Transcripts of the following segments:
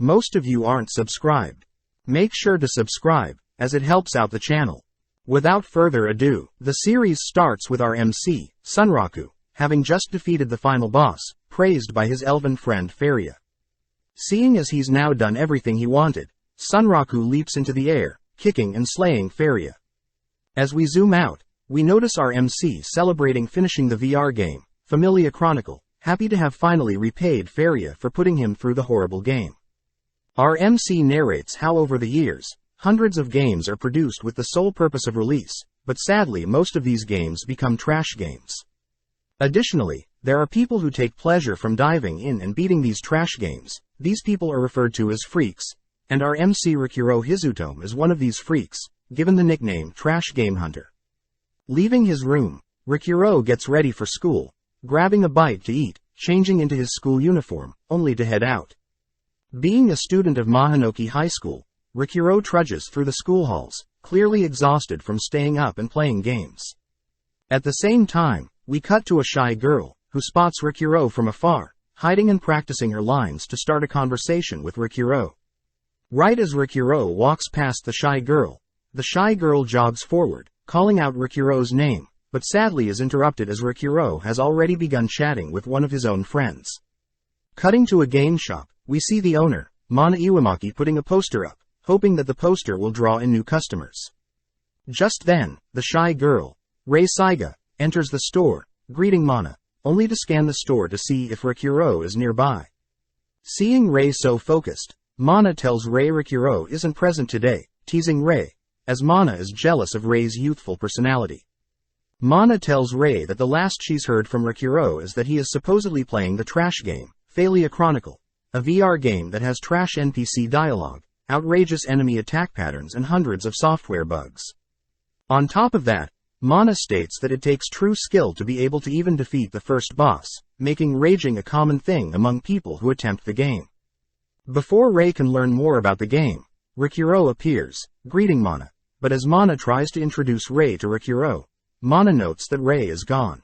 Most of you aren't subscribed. Make sure to subscribe, as it helps out the channel. Without further ado, the series starts with our MC, Sunraku, having just defeated the final boss, praised by his elven friend Faria. Seeing as he's now done everything he wanted, Sunraku leaps into the air, kicking and slaying Faria. As we zoom out, we notice our MC celebrating finishing the VR game, Familia Chronicle, happy to have finally repaid Faria for putting him through the horrible game. Our MC narrates how over the years, hundreds of games are produced with the sole purpose of release, but sadly most of these games become trash games. Additionally, there are people who take pleasure from diving in and beating these trash games. These people are referred to as freaks, and our MC Rikuro Hizutome is one of these freaks, given the nickname Trash Game Hunter. Leaving his room, Rikuro gets ready for school, grabbing a bite to eat, changing into his school uniform, only to head out. Being a student of Mahanoki High School, Rikuro trudges through the school halls, clearly exhausted from staying up and playing games. At the same time, we cut to a shy girl, who spots Rikuro from afar, hiding and practicing her lines to start a conversation with Rikuro. Right as Rikuro walks past the shy girl jogs forward, calling out Rikuro's name, but sadly is interrupted as Rikuro has already begun chatting with one of his own friends. Cutting to a game shop, we see the owner, Mana Iwamaki, putting a poster up, hoping that the poster will draw in new customers. Just then, the shy girl, Rei Saiga, enters the store, greeting Mana, only to scan the store to see if Rikuro is nearby. Seeing Rei so focused, Mana tells Rei Rikuro isn't present today, teasing Rei, as Mana is jealous of Rei's youthful personality. Mana tells Rei that the last she's heard from Rikuro is that he is supposedly playing the trash game, Familia Chronicle, a VR game that has trash NPC dialogue, outrageous enemy attack patterns and hundreds of software bugs. On top of that, Mana states that it takes true skill to be able to even defeat the first boss, making raging a common thing among people who attempt the game. Before Rei can learn more about the game, Rikuro appears, greeting Mana, but as Mana tries to introduce Rei to Rikuro, Mana notes that Rei is gone.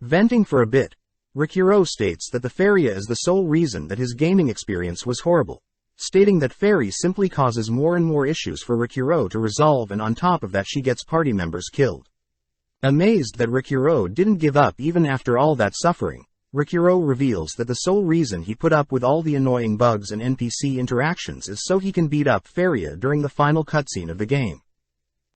Venting for a bit, Rikuro states that the Faria is the sole reason that his gaming experience was horrible, stating that Fairy simply causes more and more issues for Rikuro to resolve, and on top of that she gets party members killed. Amazed that Rikuro didn't give up even after all that suffering, Rikuro reveals that the sole reason he put up with all the annoying bugs and NPC interactions is so he can beat up Faria during the final cutscene of the game.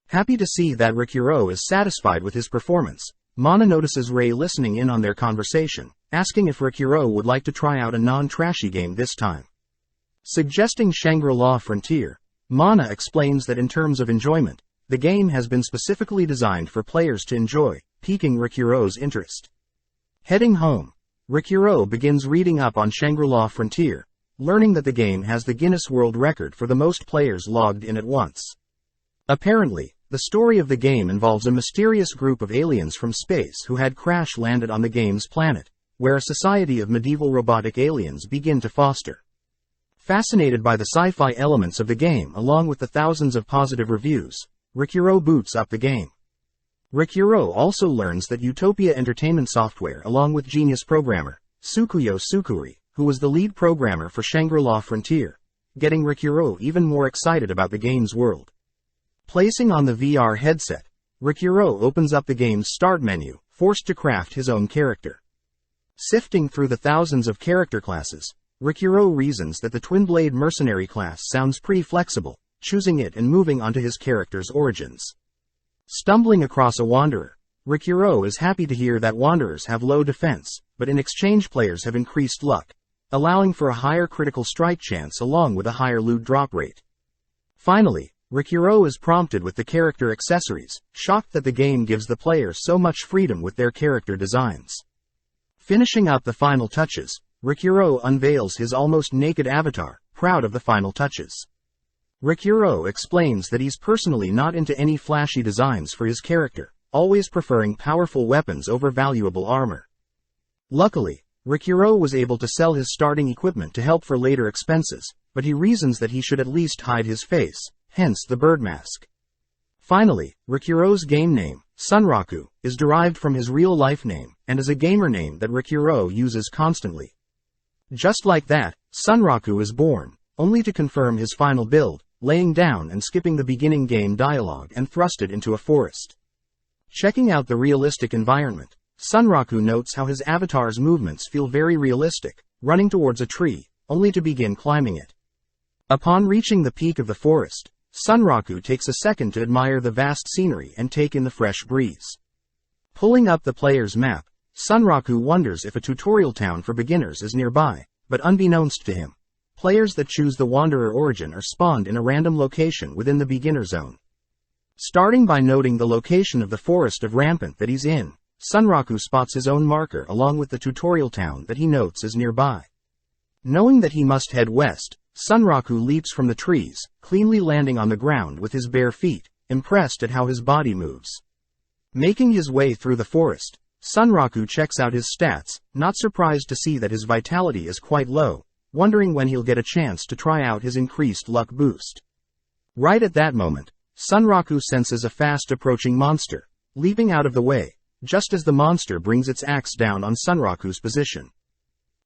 Happy to see that Rikuro is satisfied with his performance, Mana notices Rei listening in on their conversation, asking if Rikuro would like to try out a non-trashy game this time. Suggesting Shangri-La Frontier, Mana explains that in terms of enjoyment, the game has been specifically designed for players to enjoy, piquing Rikuro's interest. Heading home, Rikuro begins reading up on Shangri-La Frontier, learning that the game has the Guinness World Record for the most players logged in at once. Apparently, the story of the game involves a mysterious group of aliens from space who had crash-landed on the game's planet, where a society of medieval robotic aliens begin to foster. Fascinated by the sci-fi elements of the game along with the thousands of positive reviews, Rikuro boots up the game. Rikuro also learns that Utopia Entertainment Software, along with genius programmer, Tsukuyo Tsukuri, who was the lead programmer for Shangri-La Frontier, getting Rikuro even more excited about the game's world. Placing on the VR headset, Rikuro opens up the game's start menu, forced to craft his own character. Sifting through the thousands of character classes, Rikuro reasons that the Twin Blade Mercenary class sounds pretty flexible, choosing it and moving on to his character's origins. Stumbling across a Wanderer, Rikuro is happy to hear that Wanderers have low defense, but in exchange players have increased luck, allowing for a higher critical strike chance along with a higher loot drop rate. Finally, Rikuro is prompted with the character accessories, shocked that the game gives the player so much freedom with their character designs. Finishing up the final touches, Rikuro unveils his almost naked avatar, proud of the final touches. Rikuro explains that he's personally not into any flashy designs for his character, always preferring powerful weapons over valuable armor. Luckily, Rikuro was able to sell his starting equipment to help for later expenses, but he reasons that he should at least hide his face, hence the bird mask. Finally, Rikuro's game name, Sunraku, is derived from his real-life name, and is a gamer name that Rikuro uses constantly. Just like that, Sunraku is born, only to confirm his final build, laying down and skipping the beginning game dialogue and thrust it into a forest. Checking out the realistic environment, Sunraku notes how his avatar's movements feel very realistic, running towards a tree, only to begin climbing it. Upon reaching the peak of the forest, Sunraku takes a second to admire the vast scenery and take in the fresh breeze. Pulling up the player's map, Sunraku wonders if a tutorial town for beginners is nearby, but unbeknownst to him, players that choose the Wanderer origin are spawned in a random location within the beginner zone. Starting by noting the location of the forest of Rampant that he's in, Sunraku spots his own marker along with the tutorial town that he notes is nearby. Knowing that he must head west, Sunraku leaps from the trees, cleanly landing on the ground with his bare feet, impressed at how his body moves. Making his way through the forest, Sunraku checks out his stats, not surprised to see that his vitality is quite low, wondering when he'll get a chance to try out his increased luck boost. Right at that moment, Sunraku senses a fast approaching monster, leaping out of the way, just as the monster brings its axe down on Sunraku's position.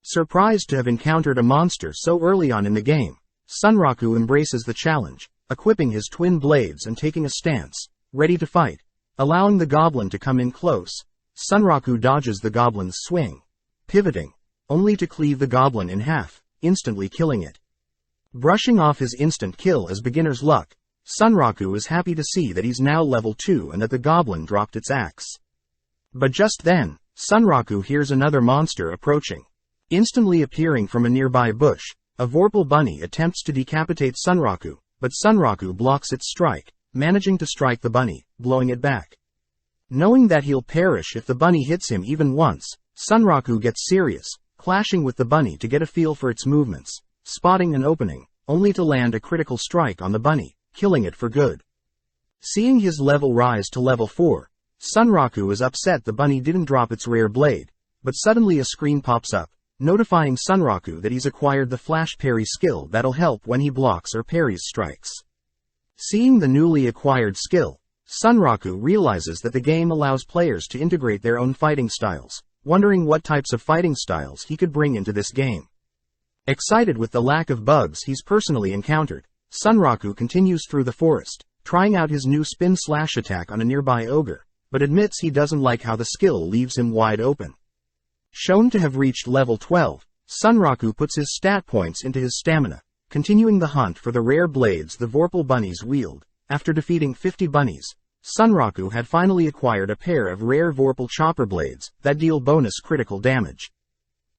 Surprised to have encountered a monster so early on in the game, Sunraku embraces the challenge, equipping his twin blades and taking a stance, ready to fight. Allowing the goblin to come in close, Sunraku dodges the goblin's swing, pivoting, only to cleave the goblin in half, instantly killing it. Brushing off his instant kill as beginner's luck, Sunraku is happy to see that he's now level 2 and that the goblin dropped its axe. But just then, Sunraku hears another monster approaching. Instantly appearing from a nearby bush, a Vorpal bunny attempts to decapitate Sunraku, but Sunraku blocks its strike, managing to strike the bunny, blowing it back. Knowing that he'll perish if the bunny hits him even once, Sunraku gets serious, clashing with the bunny to get a feel for its movements, spotting an opening, only to land a critical strike on the bunny, killing it for good. Seeing his level rise to level 4, Sunraku is upset the bunny didn't drop its rare blade, but suddenly a screen pops up, notifying Sunraku that he's acquired the flash parry skill that'll help when he blocks or parries strikes. Seeing the newly acquired skill, Sunraku realizes that the game allows players to integrate their own fighting styles, wondering what types of fighting styles he could bring into this game. Excited with the lack of bugs he's personally encountered, Sunraku continues through the forest, trying out his new spin-slash attack on a nearby ogre, but admits he doesn't like how the skill leaves him wide open. Shown to have reached level 12, Sunraku puts his stat points into his stamina, continuing the hunt for the rare blades the Vorpal bunnies wield. After defeating 50 bunnies, Sunraku had finally acquired a pair of rare Vorpal chopper blades that deal bonus critical damage.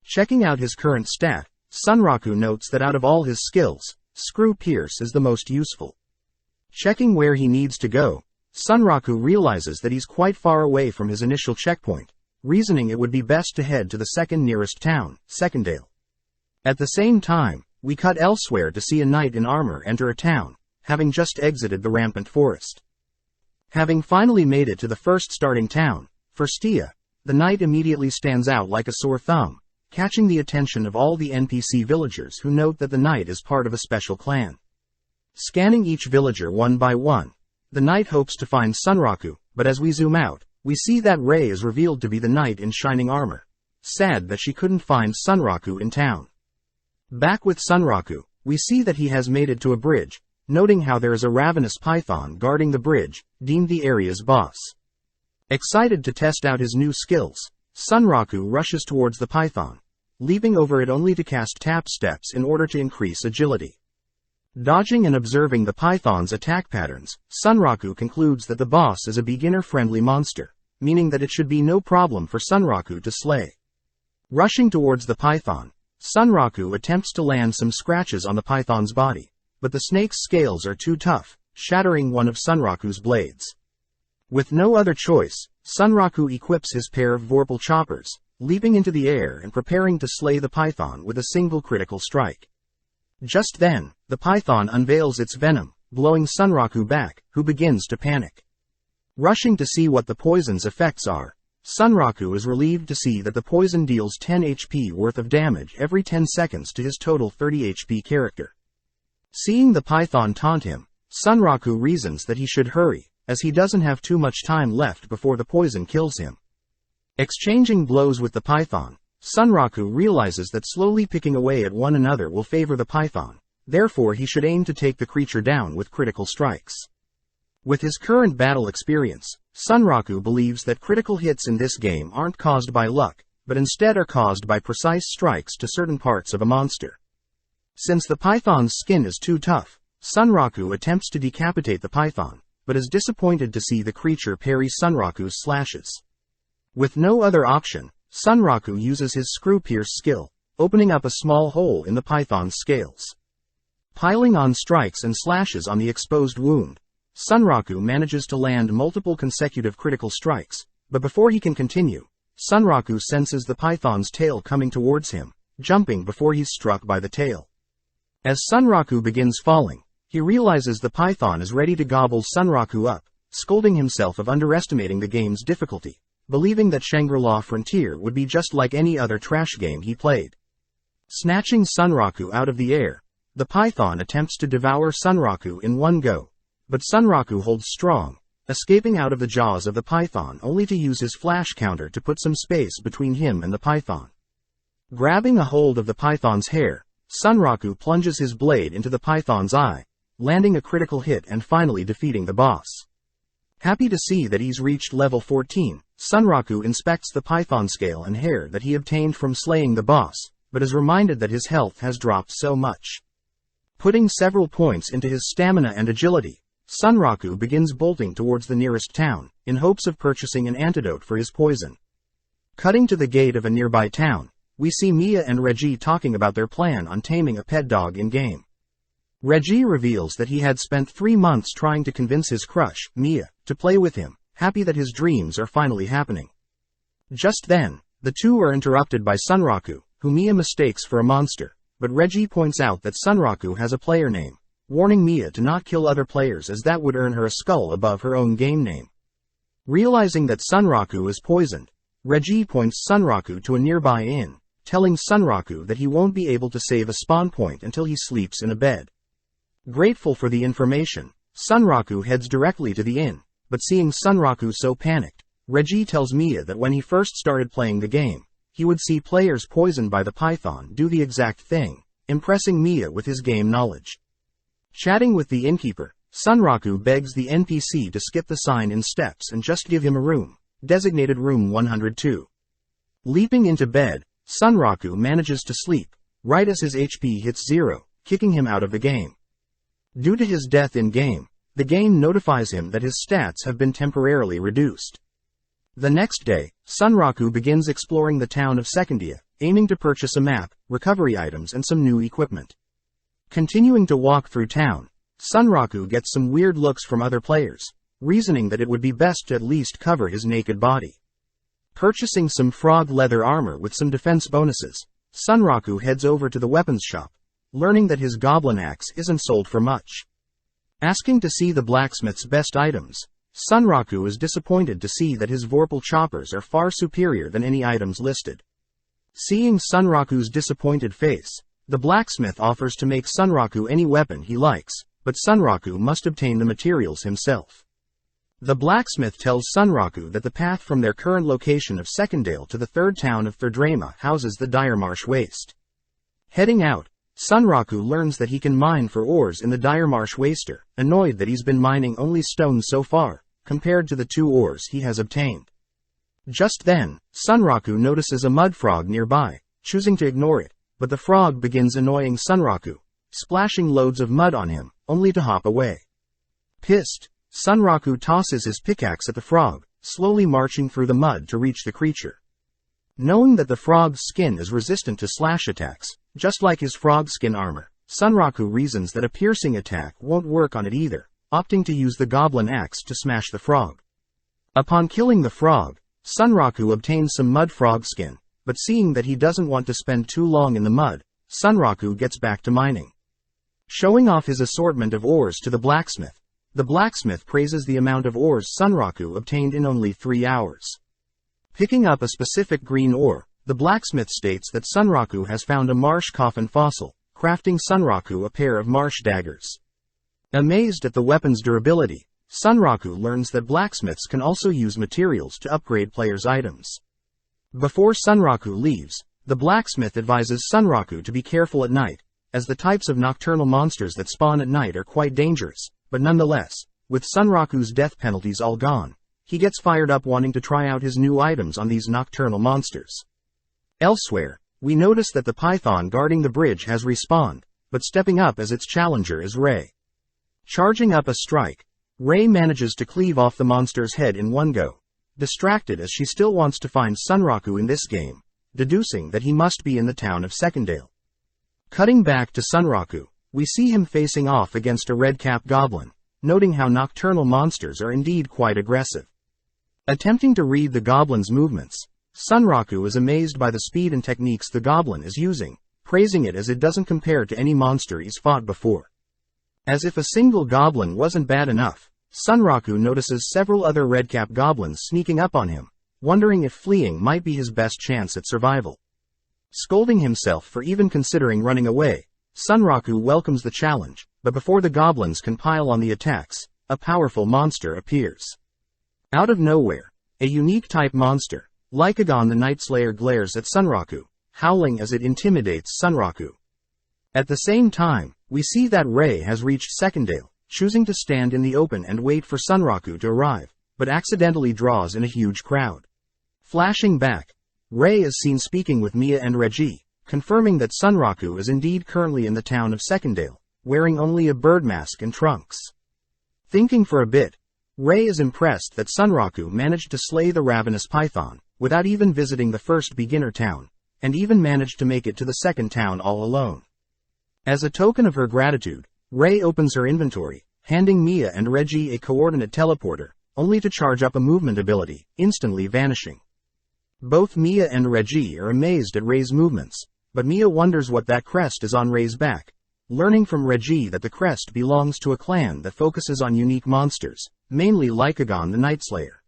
Checking out his current stat, Sunraku notes that out of all his skills, Screw Pierce is the most useful. Checking where he needs to go, Sunraku realizes that he's quite far away from his initial checkpoint, reasoning it would be best to head to the second nearest town, Secondale. At the same time, we cut elsewhere to see a knight in armor enter a town, having just exited the Rampant Forest. Having finally made it to the first starting town, Firstia, the knight immediately stands out like a sore thumb, catching the attention of all the NPC villagers who note that the knight is part of a special clan. Scanning each villager one by one, the knight hopes to find Sunraku, but as we zoom out, we see that Rei is revealed to be the knight in shining armor. Sad that she couldn't find Sunraku in town. Back with Sunraku, we see that he has made it to a bridge, noting how there is a ravenous python guarding the bridge, deemed the area's boss. Excited to test out his new skills, Sunraku rushes towards the python, leaping over it only to cast tap steps in order to increase agility. Dodging and observing the python's attack patterns, Sunraku concludes that the boss is a beginner-friendly monster, meaning that it should be no problem for Sunraku to slay. Rushing towards the python, Sunraku attempts to land some scratches on the python's body, but the snake's scales are too tough, shattering one of Sunraku's blades. With no other choice, Sunraku equips his pair of Vorpal choppers, leaping into the air and preparing to slay the python with a single critical strike. Just then, the python unveils its venom, blowing Sunraku back, who begins to panic. Rushing to see what the poison's effects are, Sunraku is relieved to see that the poison deals 10 HP worth of damage every 10 seconds to his total 30 HP character. Seeing the python taunt him, Sunraku reasons that he should hurry, as he doesn't have too much time left before the poison kills him. Exchanging blows with the python, Sunraku realizes that slowly picking away at one another will favor the python, therefore he should aim to take the creature down with critical strikes. With his current battle experience, Sunraku believes that critical hits in this game aren't caused by luck, but instead are caused by precise strikes to certain parts of a monster. Since the python's skin is too tough, Sunraku attempts to decapitate the python, but is disappointed to see the creature parry Sunraku's slashes. With no other option, Sunraku uses his screw-pierce skill, opening up a small hole in the python's scales. Piling on strikes and slashes on the exposed wound, Sunraku manages to land multiple consecutive critical strikes, but before he can continue, Sunraku senses the python's tail coming towards him, jumping before he's struck by the tail. As Sunraku begins falling, he realizes the python is ready to gobble Sunraku up, scolding himself of underestimating the game's difficulty, believing that Shangri-La Frontier would be just like any other trash game he played. Snatching Sunraku out of the air, the python attempts to devour Sunraku in one go, but Sunraku holds strong, escaping out of the jaws of the python only to use his flash counter to put some space between him and the python. Grabbing a hold of the python's hair, Sunraku plunges his blade into the python's eye, landing a critical hit and finally defeating the boss. Happy to see that he's reached level 14, Sunraku inspects the python scale and hair that he obtained from slaying the boss, but is reminded that his health has dropped so much. Putting several points into his stamina and agility, Sunraku begins bolting towards the nearest town, in hopes of purchasing an antidote for his poison. Cutting to the gate of a nearby town, we see Mia and Reggie talking about their plan on taming a pet dog in-game. Reggie reveals that he had spent 3 months trying to convince his crush, Mia, to play with him, happy that his dreams are finally happening. Just then, the two are interrupted by Sunraku, who Mia mistakes for a monster, but Reggie points out that Sunraku has a player name, warning Mia to not kill other players as that would earn her a skull above her own game name. Realizing that Sunraku is poisoned, Reggie points Sunraku to a nearby inn, telling Sunraku that he won't be able to save a spawn point until he sleeps in a bed. Grateful for the information, Sunraku heads directly to the inn, but seeing Sunraku so panicked, Reggie tells Mia that when he first started playing the game, he would see players poisoned by the python do the exact thing, impressing Mia with his game knowledge. Chatting with the innkeeper, Sunraku begs the NPC to skip the sign in steps and just give him a room, designated room 102. Leaping into bed, Sunraku manages to sleep, right as his HP hits 0, kicking him out of the game. Due to his death in-game, the game notifies him that his stats have been temporarily reduced. The next day, Sunraku begins exploring the town of Secondia, aiming to purchase a map, recovery items and some new equipment. Continuing to walk through town, Sunraku gets some weird looks from other players, reasoning that it would be best to at least cover his naked body. Purchasing some frog leather armor with some defense bonuses, Sunraku heads over to the weapons shop, learning that his goblin axe isn't sold for much. Asking to see the blacksmith's best items, Sunraku is disappointed to see that his Vorpal choppers are far superior than any items listed. Seeing Sunraku's disappointed face, the blacksmith offers to make Sunraku any weapon he likes, but Sunraku must obtain the materials himself. The blacksmith tells Sunraku that the path from their current location of Secondale to the third town of Thirdrama houses the Dire Marsh Waste. Heading out, Sunraku learns that he can mine for ores in the Dire Marsh Waster, annoyed that he's been mining only stone so far, compared to the 2 ores he has obtained. Just then, Sunraku notices a mud frog nearby, choosing to ignore it, but the frog begins annoying Sunraku, splashing loads of mud on him, only to hop away. Pissed, Sunraku tosses his pickaxe at the frog, slowly marching through the mud to reach the creature. Knowing that the frog's skin is resistant to slash attacks, just like his frog skin armor, Sunraku reasons that a piercing attack won't work on it either, opting to use the goblin axe to smash the frog. Upon killing the frog, Sunraku obtains some mud frog skin, but seeing that he doesn't want to spend too long in the mud, Sunraku gets back to mining. Showing off his assortment of ores to the blacksmith praises the amount of ores Sunraku obtained in only 3 hours. Picking up a specific green ore, the blacksmith states that Sunraku has found a marsh coffin fossil, crafting Sunraku a pair of marsh daggers. Amazed at the weapon's durability, Sunraku learns that blacksmiths can also use materials to upgrade players' items. Before Sunraku leaves, the blacksmith advises Sunraku to be careful at night, as the types of nocturnal monsters that spawn at night are quite dangerous, but nonetheless, with Sunraku's death penalties all gone, he gets fired up wanting to try out his new items on these nocturnal monsters. Elsewhere, we notice that the python guarding the bridge has respawned, but stepping up as its challenger is Rei. Charging up a strike, Rei manages to cleave off the monster's head in one go, distracted as she still wants to find Sunraku in this game, deducing that he must be in the town of Secondale. Cutting back to Sunraku, we see him facing off against a red-cap goblin, noting how nocturnal monsters are indeed quite aggressive. Attempting to read the goblin's movements, Sunraku is amazed by the speed and techniques the goblin is using, praising it as it doesn't compare to any monster he's fought before. As if a single goblin wasn't bad enough, Sunraku notices several other red-cap goblins sneaking up on him, wondering if fleeing might be his best chance at survival. Scolding himself for even considering running away, Sunraku welcomes the challenge, but before the goblins can pile on the attacks, a powerful monster appears. Out of nowhere, a unique type monster, Lycagon the Night Slayer, glares at Sunraku, howling as it intimidates Sunraku. At the same time, we see that Rei has reached Secondale, choosing to stand in the open and wait for Sunraku to arrive, but accidentally draws in a huge crowd. Flashing back, Rei is seen speaking with Mia and Reggie, confirming that Sunraku is indeed currently in the town of Secondale, wearing only a bird mask and trunks. Thinking for a bit, Rei is impressed that Sunraku managed to slay the ravenous python, without even visiting the first beginner town, and even managed to make it to the second town all alone. As a token of her gratitude, Rei opens her inventory, handing Mia and Reggie a coordinate teleporter, only to charge up a movement ability, instantly vanishing. Both Mia and Reggie are amazed at Rei's movements, but Mia wonders what that crest is on Rei's back, learning from Reggie that the crest belongs to a clan that focuses on unique monsters, mainly Lycagon the Night Slayer.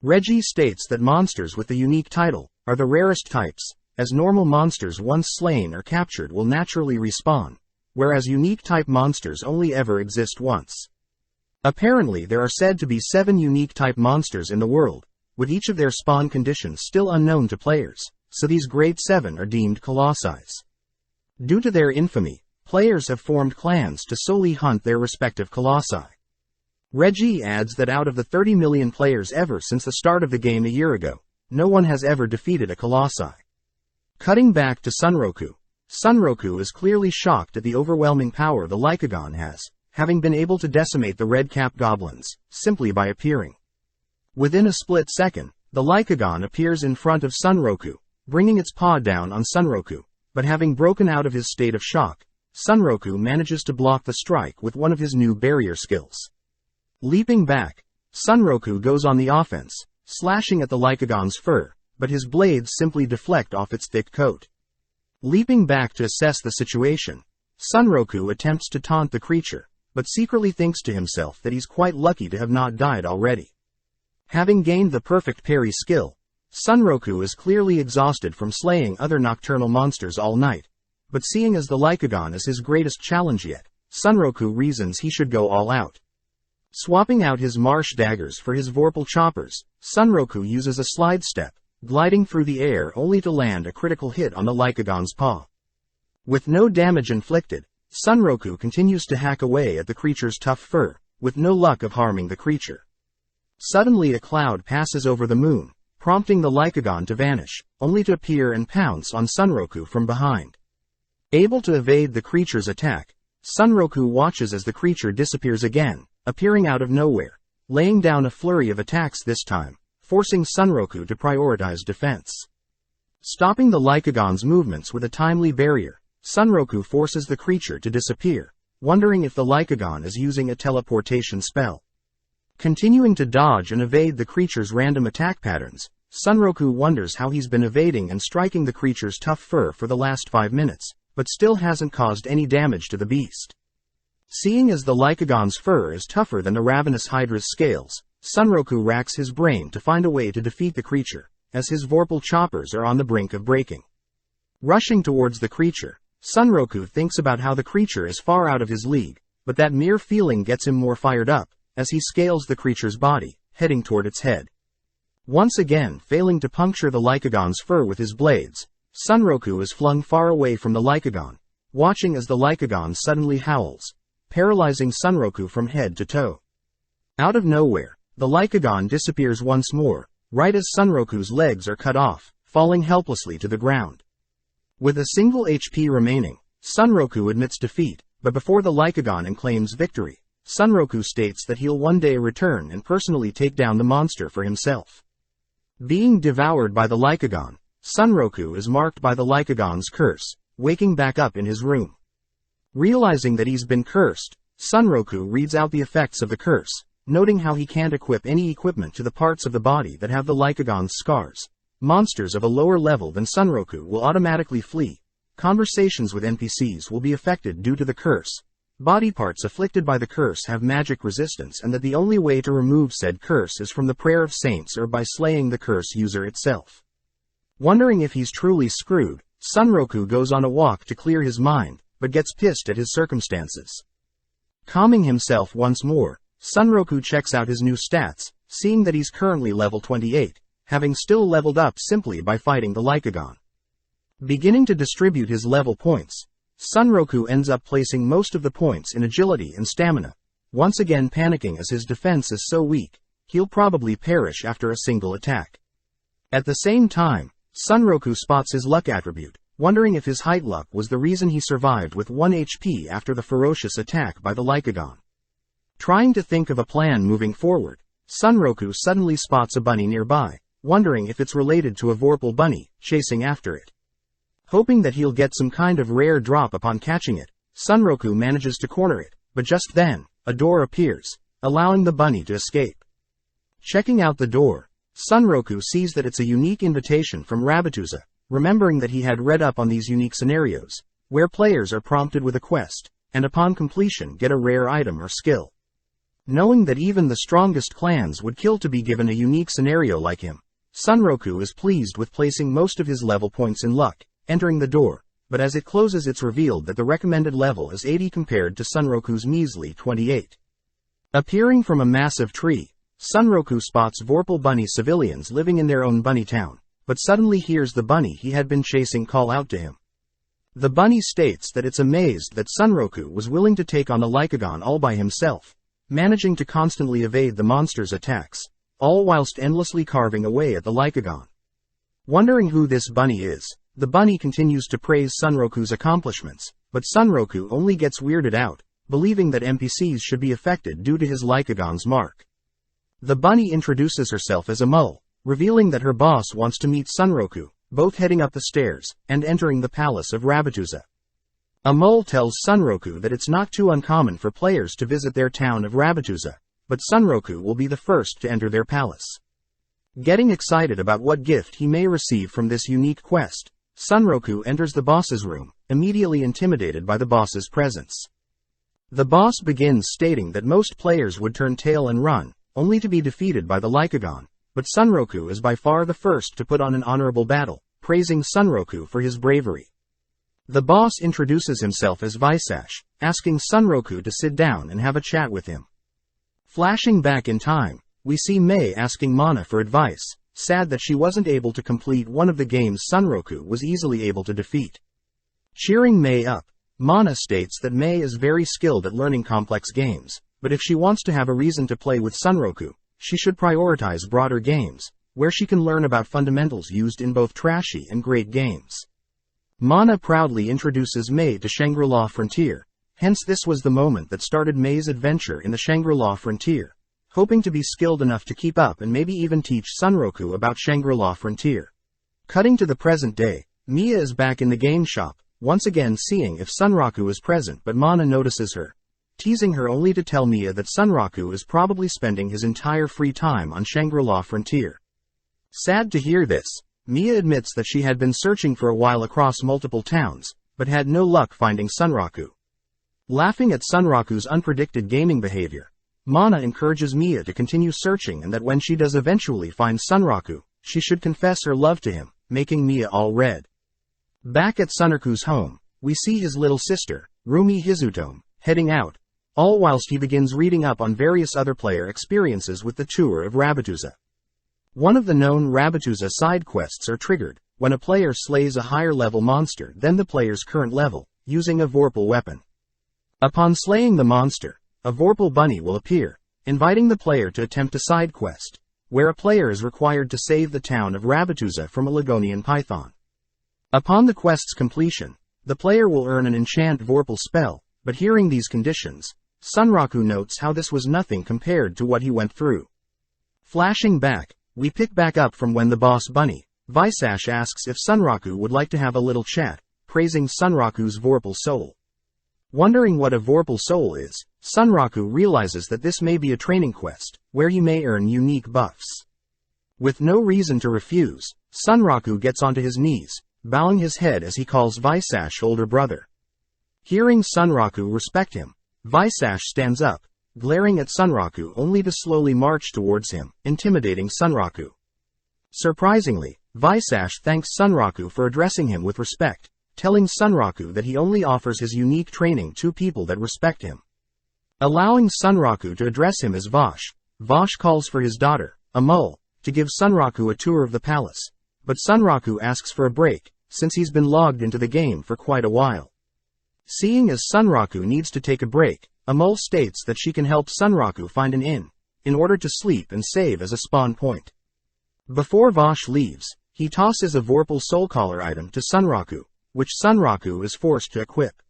Reggie states that monsters with the unique title are the rarest types, as normal monsters once slain or captured will naturally respawn, whereas unique type monsters only ever exist once. Apparently there are said to be 7 unique type monsters in the world, with each of their spawn conditions still unknown to players, so these Grade 7 are deemed colossi. Due to their infamy, players have formed clans to solely hunt their respective colossi. Reggie adds that out of the 30 million players ever since the start of the game a year ago, no one has ever defeated a colossi. Cutting back to Sunraku, Sunraku is clearly shocked at the overwhelming power the Lycagon has, having been able to decimate the red-cap goblins, simply by appearing. Within a split second, the Lycagon appears in front of Sunraku, bringing its paw down on Sunraku, but having broken out of his state of shock, Sunraku manages to block the strike with one of his new barrier skills. Leaping back, Sunraku goes on the offense, slashing at the Lycagon's fur, but his blades simply deflect off its thick coat. Leaping back to assess the situation, Sunraku attempts to taunt the creature, but secretly thinks to himself that he's quite lucky to have not died already. Having gained the perfect parry skill, Sunraku is clearly exhausted from slaying other nocturnal monsters all night, but seeing as the Lycagon is his greatest challenge yet, Sunraku reasons he should go all out. Swapping out his marsh daggers for his vorpal choppers, Sunraku uses a slide step, gliding through the air only to land a critical hit on the Lycagon's paw. With no damage inflicted, Sunraku continues to hack away at the creature's tough fur, with no luck of harming the creature. Suddenly a cloud passes over the moon, prompting the Lycagon to vanish, only to appear and pounce on Sunraku from behind. Able to evade the creature's attack, Sunraku watches as the creature disappears again, appearing out of nowhere, laying down a flurry of attacks this time, forcing Sunraku to prioritize defense. Stopping the Lycagon's movements with a timely barrier, Sunraku forces the creature to disappear, wondering if the Lycagon is using a teleportation spell. Continuing to dodge and evade the creature's random attack patterns, Sunraku wonders how he's been evading and striking the creature's tough fur for the last 5 minutes, but still hasn't caused any damage to the beast. Seeing as the Lycagon's fur is tougher than the ravenous hydra's scales, Sunraku racks his brain to find a way to defeat the creature, as his vorpal choppers are on the brink of breaking. Rushing towards the creature, Sunraku thinks about how the creature is far out of his league, but that mere feeling gets him more fired up, as he scales the creature's body, heading toward its head. Once again failing to puncture the Lycagon's fur with his blades, Sunraku is flung far away from the Lycagon, watching as the Lycagon suddenly howls, paralyzing Sunroku from head to toe. Out of nowhere, the Lycagon disappears once more, right as Sunroku's legs are cut off, falling helplessly to the ground. With a single HP remaining, Sunroku admits defeat, but before the Lycagon claims victory, Sunroku states that he'll one day return and personally take down the monster for himself. Being devoured by the Lycagon, Sunroku is marked by the Lycagon's curse, waking back up in his room. Realizing that he's been cursed, Sunroku reads out the effects of the curse, noting how he can't equip any equipment to the parts of the body that have the Lycagon's scars. Monsters of a lower level than Sunroku will automatically flee. Conversations with NPCs will be affected due to the curse. Body parts afflicted by the curse have magic resistance, and that the only way to remove said curse is from the prayer of saints or by slaying the curse user itself. Wondering if he's truly screwed, Sunroku goes on a walk to clear his mind, but gets pissed at his circumstances. Calming himself once more, Sunroku checks out his new stats, seeing that he's currently level 28, having still leveled up simply by fighting the Lycagon. Beginning to distribute his level points, Sunroku ends up placing most of the points in agility and stamina, once again panicking as his defense is so weak, he'll probably perish after a single attack. At the same time, Sunroku spots his luck attribute, wondering if his height luck was the reason he survived with 1 HP after the ferocious attack by the Lycagon. Trying to think of a plan moving forward, Sunroku suddenly spots a bunny nearby, wondering if it's related to a Vorpal bunny, chasing after it. Hoping that he'll get some kind of rare drop upon catching it, Sunroku manages to corner it, but just then, a door appears, allowing the bunny to escape. Checking out the door, Sunroku sees that it's a unique invitation from Rabbituza, remembering that he had read up on these unique scenarios, where players are prompted with a quest, and upon completion get a rare item or skill. Knowing that even the strongest clans would kill to be given a unique scenario like him, Sunroku is pleased with placing most of his level points in luck, entering the door, but as it closes it's revealed that the recommended level is 80 compared to Sunroku's measly 28. Appearing from a massive tree, Sunroku spots Vorpal bunny civilians living in their own bunny town, but suddenly hears the bunny he had been chasing call out to him. The bunny states that it's amazed that Sunroku was willing to take on the Lycagon all by himself, managing to constantly evade the monster's attacks, all whilst endlessly carving away at the Lycagon. Wondering who this bunny is, the bunny continues to praise Sunroku's accomplishments, but Sunroku only gets weirded out, believing that NPCs should be affected due to his Lycagon's mark. The bunny introduces herself as a mole, revealing that her boss wants to meet Sunroku, both heading up the stairs and entering the palace of Rabbituza. A mole tells Sunroku that it's not too uncommon for players to visit their town of Rabbituza, but Sunroku will be the first to enter their palace. Getting excited about what gift he may receive from this unique quest, Sunroku enters the boss's room, immediately intimidated by the boss's presence. The boss begins stating that most players would turn tail and run, only to be defeated by the Lycagon, but Sunroku is by far the first to put on an honorable battle, praising Sunroku for his bravery. The boss introduces himself as Visash, asking Sunroku to sit down and have a chat with him. Flashing back in time, we see Mei asking Mana for advice, sad that she wasn't able to complete one of the games Sunroku was easily able to defeat. Cheering Mei up, Mana states that Mei is very skilled at learning complex games, but if she wants to have a reason to play with Sunroku, she should prioritize broader games, where she can learn about fundamentals used in both trashy and great games. Mana proudly introduces Mei to Shangri-La Frontier, hence this was the moment that started Mei's adventure in the Shangri-La Frontier, hoping to be skilled enough to keep up and maybe even teach Sunroku about Shangri-La Frontier. Cutting to the present day, Mia is back in the game shop, once again seeing if Sunroku is present, but Mana notices her, teasing her only to tell Mia that Sunroku is probably spending his entire free time on Shangri-La Frontier. Sad to hear this, Mia admits that she had been searching for a while across multiple towns, but had no luck finding Sunroku. Laughing at Sunroku's unpredicted gaming behavior, Mana encourages Mia to continue searching and that when she does eventually find Sunroku, she should confess her love to him, making Mia all red. Back at Sunroku's home, we see his little sister, Rumi Hizutome, heading out, all whilst he begins reading up on various other player experiences with the tour of Rabbituza. One of the known Rabbituza side quests are triggered when a player slays a higher level monster than the player's current level, using a Vorpal weapon. Upon slaying the monster, a Vorpal bunny will appear, inviting the player to attempt a side quest, where a player is required to save the town of Rabbituza from a Ligonian python. Upon the quest's completion, the player will earn an enchant Vorpal spell, but hearing these conditions, Sunraku notes how this was nothing compared to what he went through. Flashing back, we pick back up from when the boss bunny, Visash, asks if Sunraku would like to have a little chat, praising Sunraku's Vorpal soul. Wondering what a Vorpal soul is, Sunraku realizes that this may be a training quest, where he may earn unique buffs. With no reason to refuse, Sunraku gets onto his knees, bowing his head as he calls Visash older brother. Hearing Sunraku respect him, Visash stands up, glaring at Sunraku only to slowly march towards him, intimidating Sunraku. Surprisingly, Visash thanks Sunraku for addressing him with respect, telling Sunraku that he only offers his unique training to people that respect him. Allowing Sunraku to address him as Vosh, Vosh calls for his daughter, Amul, to give Sunraku a tour of the palace, but Sunraku asks for a break, since he's been logged into the game for quite a while. Seeing as Sunraku needs to take a break, Amul states that she can help Sunraku find an inn, in order to sleep and save as a spawn point. Before Vosh leaves, he tosses a Vorpal soul collar item to Sunraku, which Sunraku is forced to equip.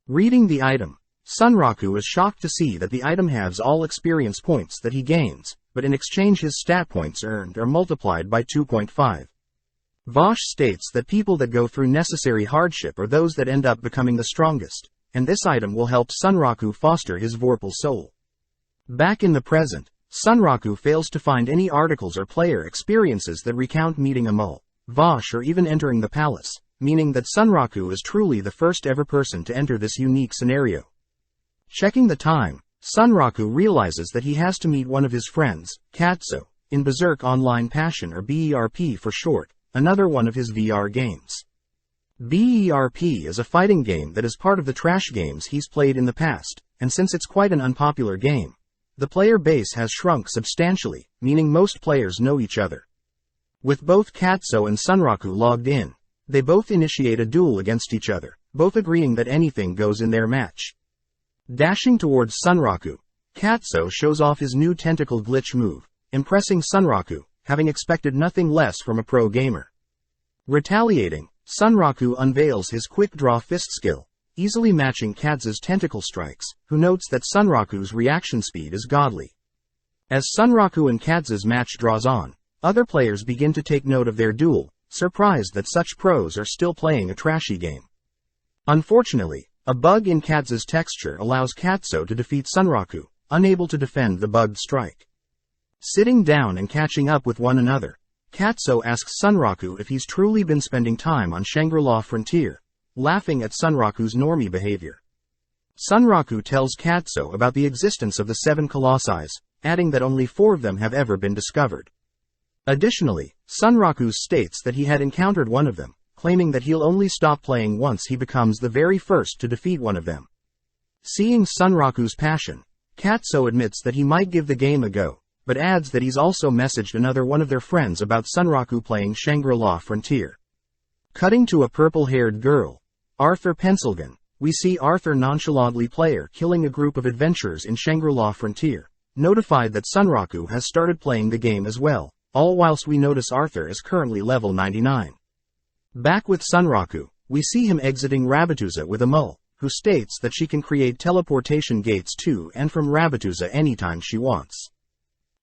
Reading the item, Sunraku is shocked to see that the item halves all experience points that he gains, but in exchange his stat points earned are multiplied by 2.5. Vosh states that people that go through necessary hardship are those that end up becoming the strongest, and this item will help Sunraku foster his Vorpal soul. Back in the present, Sunraku fails to find any articles or player experiences that recount meeting Amul, Vosh, or even entering the palace, meaning that Sunraku is truly the first ever person to enter this unique scenario. Checking the time, Sunraku realizes that he has to meet one of his friends, Katsu, in Berserk Online Passion, or BERP for short, another one of his VR games. BERP is a fighting game that is part of the trash games he's played in the past, and since it's quite an unpopular game, the player base has shrunk substantially, meaning most players know each other. With both Katsu and Sunraku logged in, they both initiate a duel against each other, both agreeing that anything goes in their match. Dashing towards Sunraku, Katsu shows off his new tentacle glitch move, impressing Sunraku, having expected nothing less from a pro gamer. Retaliating, Sunraku unveils his quick draw fist skill, easily matching Katsu's tentacle strikes, who notes that Sunraku's reaction speed is godly. As Sunraku and Katsu's match draws on, other players begin to take note of their duel, surprised that such pros are still playing a trashy game. Unfortunately, a bug in Katsu's texture allows Katsu to defeat Sunraku, unable to defend the bugged strike. Sitting down and catching up with one another, Katsu asks Sunraku if he's truly been spending time on Shangri-La Frontier, laughing at Sunraku's normie behavior. Sunraku tells Katsu about the existence of the 7 colossi, adding that only 4 of them have ever been discovered. Additionally, Sunraku states that he had encountered one of them, claiming that he'll only stop playing once he becomes the very first to defeat one of them. Seeing Sunraku's passion, Katsu admits that he might give the game a go, but adds that he's also messaged another one of their friends about Sunraku playing Shangri-La Frontier. Cutting to a purple-haired girl, Arthur Pencilgun, we see Arthur nonchalantly player killing a group of adventurers in Shangri-La Frontier, notified that Sunraku has started playing the game as well, all whilst we notice Arthur is currently level 99. Back with Sunraku, we see him exiting Rabbituza with Amul, who states that she can create teleportation gates to and from Rabbituza anytime she wants.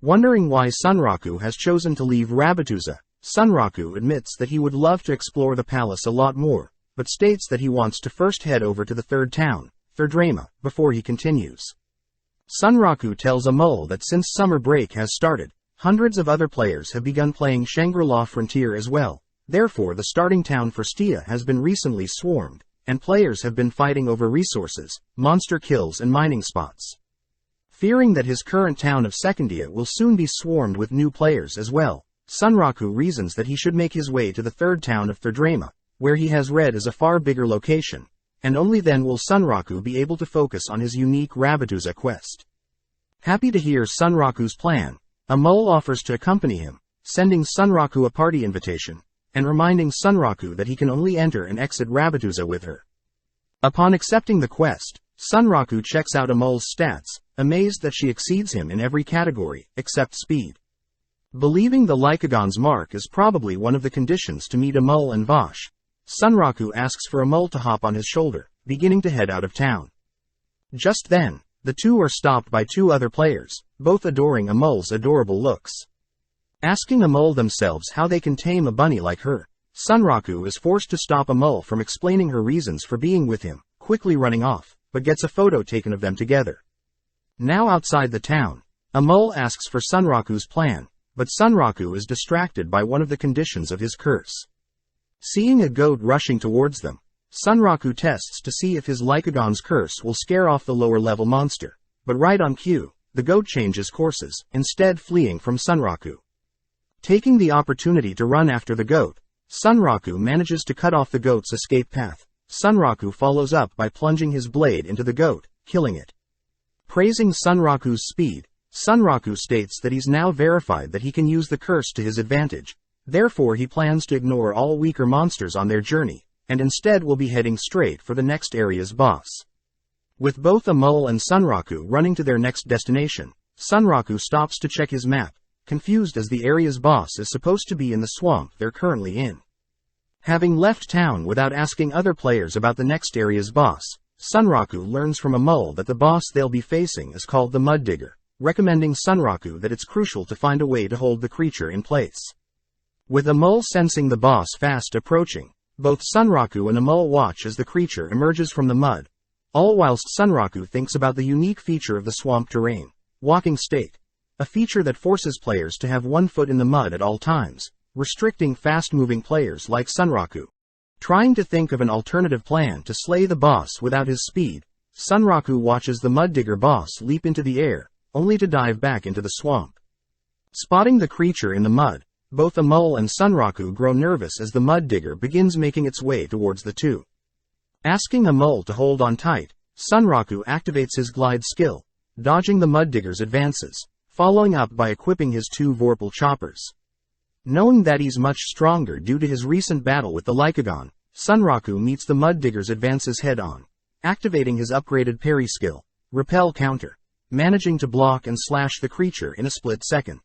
Wondering why Sunraku has chosen to leave Rabbituza, Sunraku admits that he would love to explore the palace a lot more, but states that he wants to first head over to the third town, Thirdrama, before he continues. Sunraku tells Amul that since summer break has started, hundreds of other players have begun playing Shangri-La Frontier as well, therefore the starting town for Stia has been recently swarmed, and players have been fighting over resources, monster kills and mining spots. Fearing that his current town of Secondia will soon be swarmed with new players as well, Sunraku reasons that he should make his way to the third town of Thirdrama, where he has read as a far bigger location, and only then will Sunraku be able to focus on his unique Rabbituza quest. Happy to hear Sunraku's plan, Amul offers to accompany him, sending Sunraku a party invitation, and reminding Sunraku that he can only enter and exit Rabbituza with her. Upon accepting the quest, Sunraku checks out Amol's stats, amazed that she exceeds him in every category, except speed. Believing the Lycagon's mark is probably one of the conditions to meet Amol and Vosh, Sunraku asks for Amol to hop on his shoulder, beginning to head out of town. Just then, the two are stopped by two other players, both adoring Amol's adorable looks. Asking Amol themselves how they can tame a bunny like her, Sunraku is forced to stop Amol from explaining her reasons for being with him, quickly running off, but gets a photo taken of them together. Now outside the town, Amol asks for Sunraku's plan, but Sunraku is distracted by one of the conditions of his curse. Seeing a goat rushing towards them, Sunraku tests to see if his Lycagon's curse will scare off the lower-level monster, but right on cue, the goat changes courses, instead fleeing from Sunraku. Taking the opportunity to run after the goat, Sunraku manages to cut off the goat's escape path. Sunraku follows up by plunging his blade into the goat, killing it. Praising Sunraku's speed, Sunraku states that he's now verified that he can use the curse to his advantage, therefore he plans to ignore all weaker monsters on their journey, and instead will be heading straight for the next area's boss. With both Amol and Sunraku running to their next destination, Sunraku stops to check his map, confused as the area's boss is supposed to be in the swamp they're currently in. Having left town without asking other players about the next area's boss, Sunraku learns from Amol that the boss they'll be facing is called the Mud Digger, recommending Sunraku that it's crucial to find a way to hold the creature in place. With Amol sensing the boss fast approaching, both Sunraku and Amol watch as the creature emerges from the mud, all whilst Sunraku thinks about the unique feature of the swamp terrain, walking state, a feature that forces players to have one foot in the mud at all times, restricting fast-moving players like Sunraku. Trying to think of an alternative plan to slay the boss without his speed, Sunraku watches the Mud Digger boss leap into the air, only to dive back into the swamp. Spotting the creature in the mud, both Amol and Sunraku grow nervous as the Mud Digger begins making its way towards the two. Asking Amol to hold on tight, Sunraku activates his glide skill, dodging the Mud Digger's advances, following up by equipping his two Vorpal choppers. Knowing that he's much stronger due to his recent battle with the Lycagon, Sunraku meets the Mud Digger's advances head-on, activating his upgraded parry skill, Repel Counter, managing to block and slash the creature in a split second.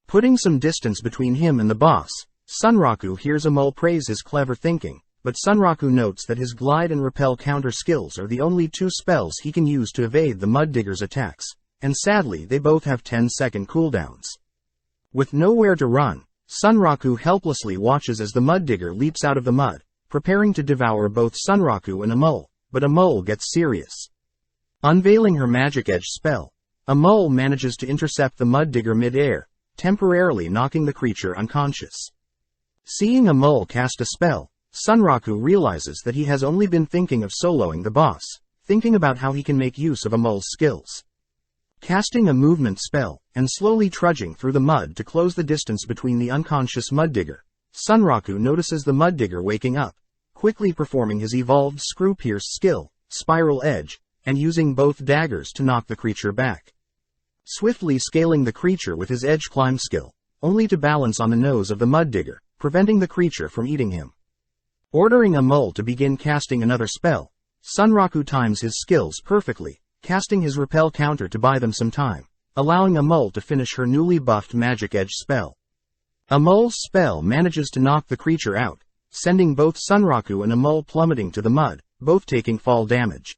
Putting some distance between him and the boss, Sunraku hears Amol praise his clever thinking, but Sunraku notes that his glide and repel counter skills are the only two spells he can use to evade the Mud Digger's attacks, and sadly they both have 10-second cooldowns. With nowhere to run, Sunraku helplessly watches as the Mud Digger leaps out of the mud, preparing to devour both Sunraku and Amol, but Amol gets serious. Unveiling her Magic Edge spell, Amol manages to intercept the Mud Digger mid-air, temporarily knocking the creature unconscious. Seeing Amol cast a spell, Sunraku realizes that he has only been thinking of soloing the boss, thinking about how he can make use of Amol's skills. Casting a movement spell, and slowly trudging through the mud to close the distance between the unconscious Mud Digger, Sunraku notices the Mud Digger waking up, quickly performing his evolved Screw Pierce skill, Spiral Edge, and using both daggers to knock the creature back. Swiftly scaling the creature with his Edge Climb skill, only to balance on the nose of the Mud Digger, preventing the creature from eating him. Ordering Amol to begin casting another spell, Sunraku times his skills perfectly, casting his Repel Counter to buy them some time, allowing Amol to finish her newly buffed Magic Edge spell. Amol's spell manages to knock the creature out, sending both Sunraku and Amol plummeting to the mud, both taking fall damage.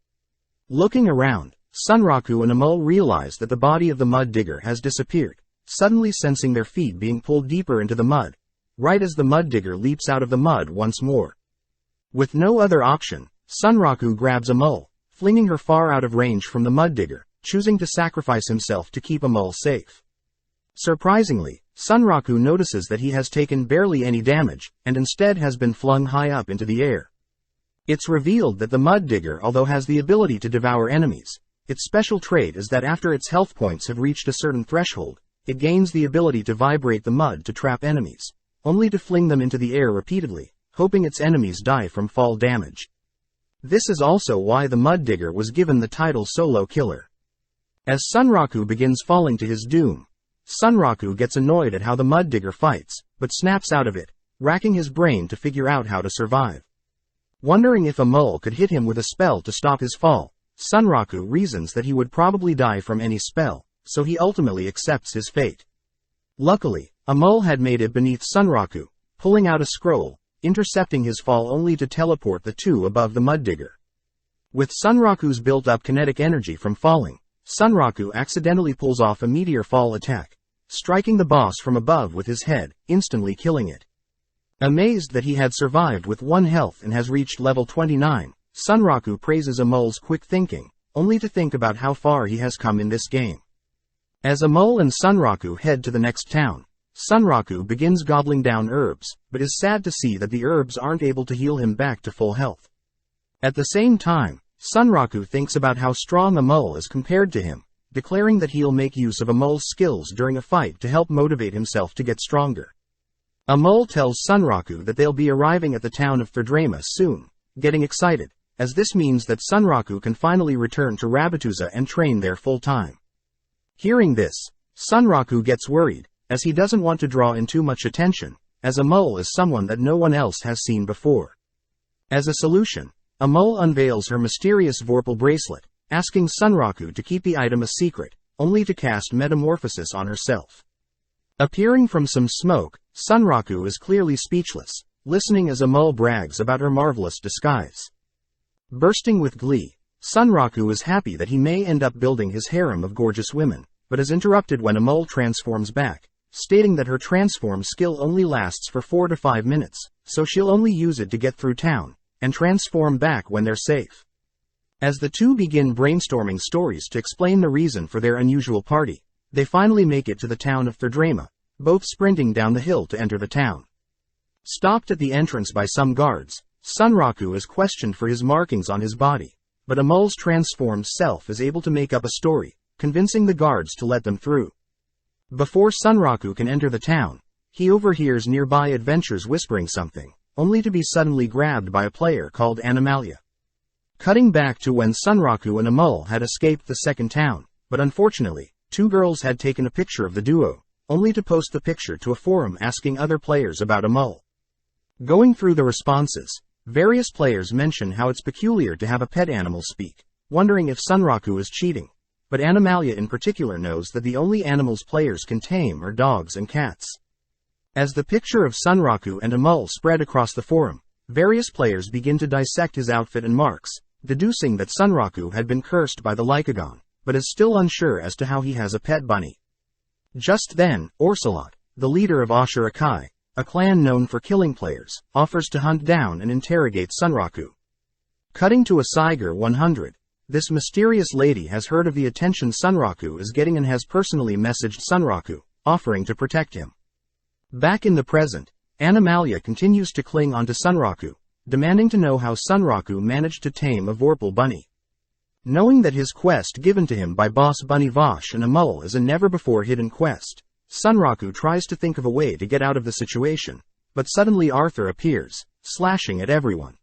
Looking around, Sunraku and Amol realize that the body of the Mud Digger has disappeared, suddenly sensing their feet being pulled deeper into the mud, right as the Mud Digger leaps out of the mud once more. With no other option, Sunraku grabs Amol, flinging her far out of range from the Mud Digger, choosing to sacrifice himself to keep Amol safe. Surprisingly, Sunraku notices that he has taken barely any damage, and instead has been flung high up into the air. It's revealed that the Mud Digger, although has the ability to devour enemies, its special trait is that after its health points have reached a certain threshold, it gains the ability to vibrate the mud to trap enemies, only to fling them into the air repeatedly, hoping its enemies die from fall damage. This is also why the Mud Digger was given the title Solo Killer. As Sunraku begins falling to his doom, Sunraku gets annoyed at how the Mud Digger fights, but snaps out of it, racking his brain to figure out how to survive. Wondering if a mole could hit him with a spell to stop his fall, Sunraku reasons that he would probably die from any spell, so he ultimately accepts his fate. Luckily, a mole had made it beneath Sunraku, pulling out a scroll, intercepting his fall only to teleport the two above the mud digger. With Sunraku's built-up kinetic energy from falling, Sunraku accidentally pulls off a meteor fall attack, striking the boss from above with his head, instantly killing it. Amazed that he had survived with 1 health and has reached level 29, Sunraku praises a mole's quick thinking, only to think about how far he has come in this game. As a mole and Sunraku head to the next town, Sunraku begins gobbling down herbs, but is sad to see that the herbs aren't able to heal him back to full health. At the same time, Sunraku thinks about how strong a mole is compared to him, declaring that he'll make use of a mole's skills during a fight to help motivate himself to get stronger. A mole tells Sunraku that they'll be arriving at the town of Thirdrama soon, getting excited, as this means that Sunraku can finally return to Rabbituza and train there full-time. Hearing this, Sunraku gets worried, as he doesn't want to draw in too much attention, as a mole is someone that no one else has seen before. As a solution, a mole unveils her mysterious Vorpal bracelet, asking Sunraku to keep the item a secret, only to cast Metamorphosis on herself. Appearing from some smoke, Sunraku is clearly speechless, listening as a mole brags about her marvelous disguise. Bursting with glee, Sunraku is happy that he may end up building his harem of gorgeous women, but is interrupted when a mole transforms back, stating that her transform skill only lasts for 4 to 5 minutes, so she'll only use it to get through town, and transform back when they're safe. As the two begin brainstorming stories to explain the reason for their unusual party, they finally make it to the town of Thirdrama, both sprinting down the hill to enter the town. Stopped at the entrance by some guards, Sunraku is questioned for his markings on his body, but a mole's transformed self is able to make up a story, convincing the guards to let them through. Before Sunraku can enter the town, he overhears nearby adventurers whispering something, only to be suddenly grabbed by a player called Animalia. Cutting back to when Sunraku and a mole had escaped the second town, but unfortunately, 2 girls had taken a picture of the duo, only to post the picture to a forum asking other players about a mole. Going through the responses, various players mention how it's peculiar to have a pet animal speak, wondering if Sunraku is cheating, but Animalia in particular knows that the only animals players can tame are dogs and cats. As the picture of Sunraku and a mole spread across the forum, various players begin to dissect his outfit and marks, deducing that Sunraku had been cursed by the Lycagon, but is still unsure as to how he has a pet bunny. Just then, Orsalot, the leader of Ashura Kai, a clan known for killing players, offers to hunt down and interrogate Sunraku. Cutting to a Siger 100, this mysterious lady has heard of the attention Sunraku is getting and has personally messaged Sunraku, offering to protect him. Back in the present, Animalia continues to cling onto Sunraku, demanding to know how Sunraku managed to tame a Vorpal bunny. Knowing that his quest given to him by Boss Bunny Vosh and a mole is a never-before-hidden quest, Sunraku tries to think of a way to get out of the situation, but suddenly Arthur appears, slashing at everyone.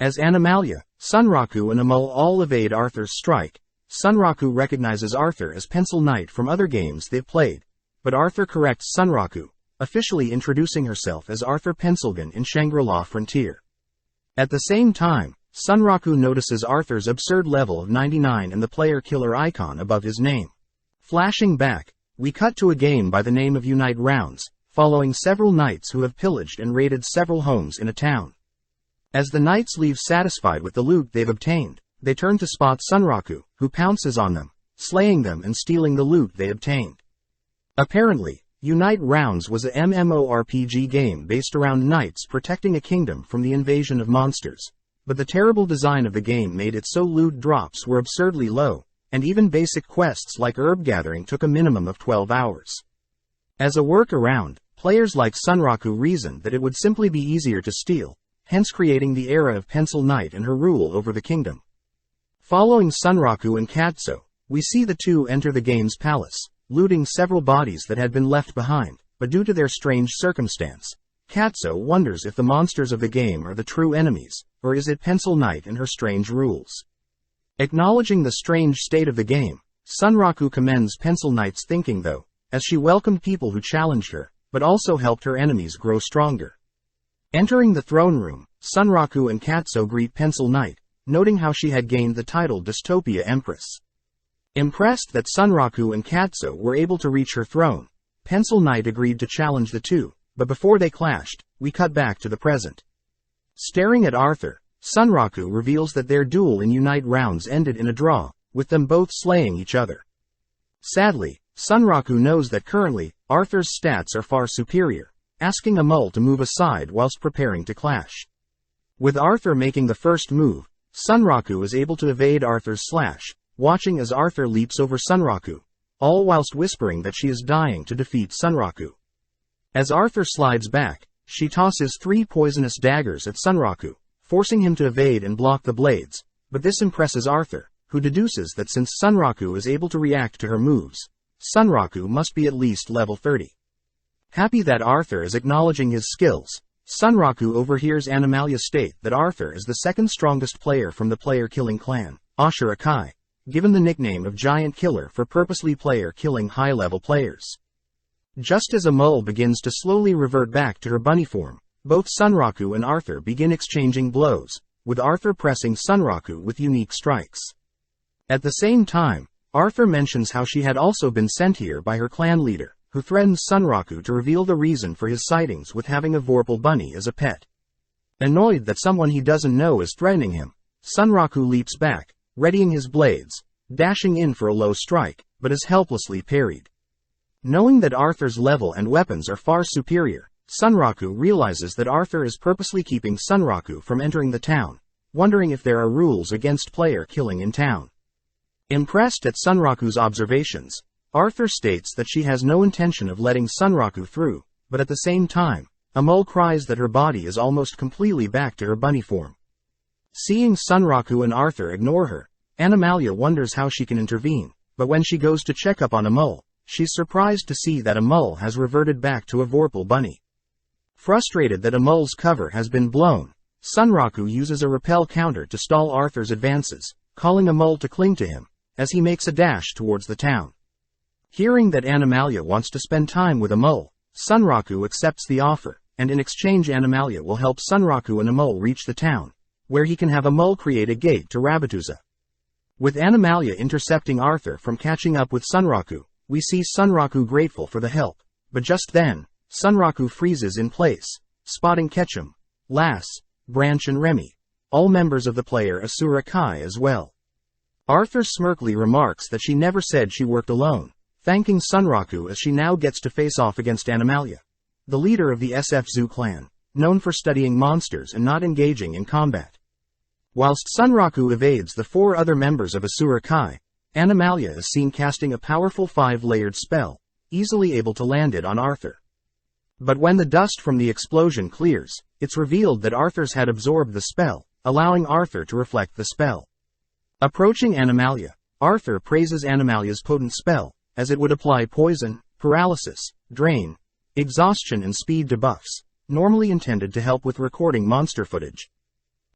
As Animalia, Sunraku and a mole all evade Arthur's strike, Sunraku recognizes Arthur as Pencil Knight from other games they've played, but Arthur corrects Sunraku, officially introducing herself as Arthur Pencilgun in Shangri-La Frontier. At the same time, Sunraku notices Arthur's absurd level of 99 and the player killer icon above his name. Flashing back, we cut to a game by the name of Unite Rounds, following several knights who have pillaged and raided several homes in a town. As the knights leave satisfied with the loot they've obtained, they turn to spot Sunraku, who pounces on them, slaying them and stealing the loot they obtained. Apparently, Unite Rounds was a MMORPG game based around knights protecting a kingdom from the invasion of monsters, but the terrible design of the game made it so loot drops were absurdly low, and even basic quests like herb gathering took a minimum of 12 hours. As a workaround, players like Sunraku reasoned that it would simply be easier to steal, hence creating the era of Pencil Knight and her rule over the kingdom. Following Sunraku and Katsu, we see the two enter the game's palace, looting several bodies that had been left behind, but due to their strange circumstance, Katsu wonders if the monsters of the game are the true enemies, or is it Pencil Knight and her strange rules. Acknowledging the strange state of the game, Sunraku commends Pencil Knight's thinking though, as she welcomed people who challenged her, but also helped her enemies grow stronger. Entering the throne room, Sunraku and Katsuo greet Pencil Knight, noting how she had gained the title Dystopia Empress. Impressed that Sunraku and Katsuo were able to reach her throne, Pencil Knight agreed to challenge the two, but before they clashed, we cut back to the present. Staring at Arthur, Sunraku reveals that their duel in Unite rounds ended in a draw, with them both slaying each other. Sadly, Sunraku knows that currently, Arthur's stats are far superior, asking Amul to move aside whilst preparing to clash. With Arthur making the first move, Sunraku is able to evade Arthur's slash, watching as Arthur leaps over Sunraku, all whilst whispering that she is dying to defeat Sunraku. As Arthur slides back, she tosses 3 poisonous daggers at Sunraku, forcing him to evade and block the blades, but this impresses Arthur, who deduces that since Sunraku is able to react to her moves, Sunraku must be at least level 30. Happy that Arthur is acknowledging his skills, Sunraku overhears Animalia state that Arthur is the second strongest player from the player-killing clan, Ashura Kai, given the nickname of Giant Killer for purposely player-killing high-level players. Just as Amul begins to slowly revert back to her bunny form, both Sunraku and Arthur begin exchanging blows, with Arthur pressing Sunraku with unique strikes. At the same time, Arthur mentions how she had also been sent here by her clan leader, who threatens Sunraku to reveal the reason for his sightings with having a Vorpal bunny as a pet. Annoyed that someone he doesn't know is threatening him, Sunraku leaps back, readying his blades, dashing in for a low strike, but is helplessly parried. Knowing that Arthur's level and weapons are far superior, Sunraku realizes that Arthur is purposely keeping Sunraku from entering the town, wondering if there are rules against player killing in town. Impressed at Sunraku's observations, Arthur states that she has no intention of letting Sunraku through, but at the same time, Amul cries that her body is almost completely back to her bunny form. Seeing Sunraku and Arthur ignore her, Animalia wonders how she can intervene, but when she goes to check up on Amul, she's surprised to see that Amul has reverted back to a Vorpal bunny. Frustrated that Amul's cover has been blown, Sunraku uses a repel counter to stall Arthur's advances, calling Amul to cling to him, as he makes a dash towards the town. Hearing that Animalia wants to spend time with Amul, Sunraku accepts the offer, and in exchange Animalia will help Sunraku and Amul reach the town, where he can have Amul create a gate to Rabbituza. With Animalia intercepting Arthur from catching up with Sunraku, we see Sunraku grateful for the help, but just then, Sunraku freezes in place, spotting Ketchum, Lass, Branch and Remy, all members of the player Asura Kai as well. Arthur smirkly remarks that she never said she worked alone, thanking Sunraku as she now gets to face off against Animalia, the leader of the SF Zoo clan, known for studying monsters and not engaging in combat. Whilst Sunraku evades the 4 other members of Asura Kai, Animalia is seen casting a powerful 5-layered spell, easily able to land it on Arthur. But when the dust from the explosion clears, it's revealed that Arthur's had absorbed the spell, allowing Arthur to reflect the spell. Approaching Animalia, Arthur praises Animalia's potent spell, as it would apply poison, paralysis, drain, exhaustion and speed debuffs, normally intended to help with recording monster footage.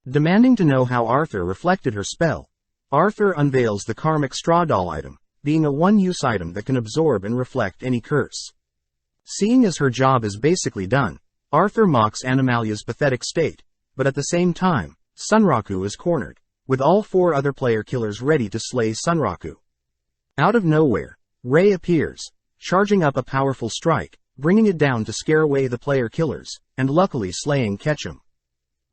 Demanding to know how Arthur reflected her spell, Arthur unveils the Karmic Straw Doll item, being a one-use item that can absorb and reflect any curse. Seeing as her job is basically done, Arthur mocks Animalia's pathetic state, but at the same time, Sunraku is cornered, with all 4 other player killers ready to slay Sunraku. Out of nowhere, Ray appears, charging up a powerful strike, bringing it down to scare away the player killers, and luckily slaying Ketchum.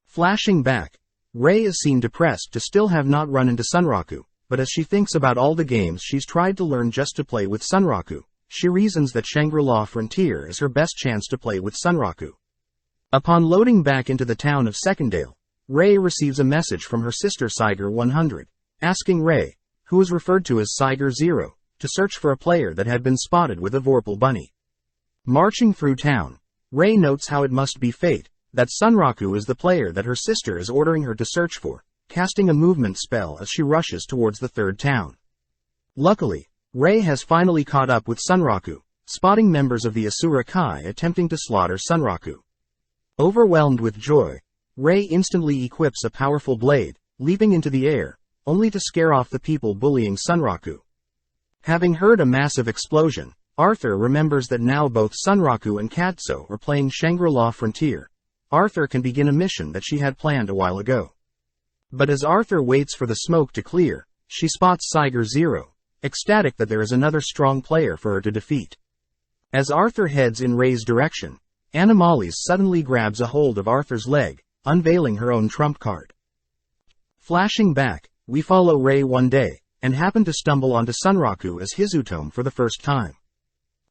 Flashing back, Ray is seen depressed to still have not run into Sunraku, but as she thinks about all the games she's tried to learn just to play with Sunraku, she reasons that Shangri-La Frontier is her best chance to play with Sunraku. Upon loading back into the town of Secondale, Ray receives a message from her sister Siger 100, asking Ray, who is referred to as Siger 0, to search for a player that had been spotted with a Vorpal bunny. Marching through town, Ray notes how it must be fate, that Sunraku is the player that her sister is ordering her to search for, casting a movement spell as she rushes towards the 3rd town. Luckily, Ray has finally caught up with Sunraku, spotting members of the Asura Kai attempting to slaughter Sunraku. Overwhelmed with joy, Ray instantly equips a powerful blade, leaping into the air, only to scare off the people bullying Sunraku. Having heard a massive explosion, Arthur remembers that now both Sunraku and Katsuo are playing Shangri-La Frontier, Arthur can begin a mission that she had planned a while ago. But as Arthur waits for the smoke to clear, she spots Tiger Zero, ecstatic that there is another strong player for her to defeat. As Arthur heads in Ray's direction, Animalize suddenly grabs a hold of Arthur's leg, unveiling her own trump card. Flashing back, we follow Ray one day, and happen to stumble onto Sunraku as Hizutome for the first time.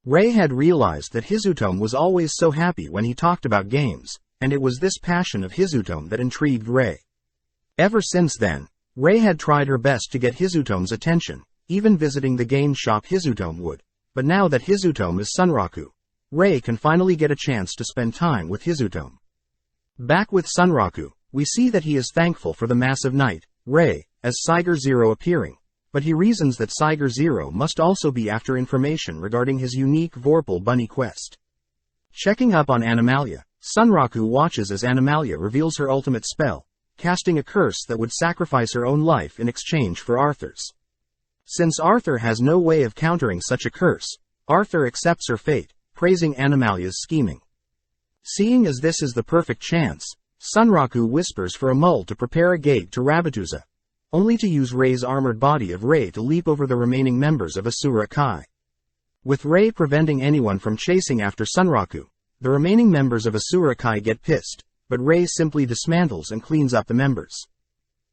Ray had realized that Hizutome was always so happy when he talked about games, and it was this passion of Hizutome that intrigued Ray. Ever since then, Ray had tried her best to get Hizutome's attention, even visiting the game shop Hizutome would, but now that Hizutome is Sunraku, Ray can finally get a chance to spend time with Hizutome. Back with Sunraku, we see that he is thankful for the massive night, Ray, as Tiger Zero appearing, but he reasons that Tiger Zero must also be after information regarding his unique Vorpal bunny quest. Checking up on Animalia, Sunraku watches as Animalia reveals her ultimate spell, casting a curse that would sacrifice her own life in exchange for Arthur's. Since Arthur has no way of countering such a curse, Arthur accepts her fate, praising Animalia's scheming. Seeing as this is the perfect chance, Sunraku whispers for a mole to prepare a gate to Rabatuza, only to use Ray's armored body of Ray to leap over the remaining members of Asura Kai. With Ray preventing anyone from chasing after Sunraku, the remaining members of Asura Kai get pissed, but Ray simply dismantles and cleans up the members.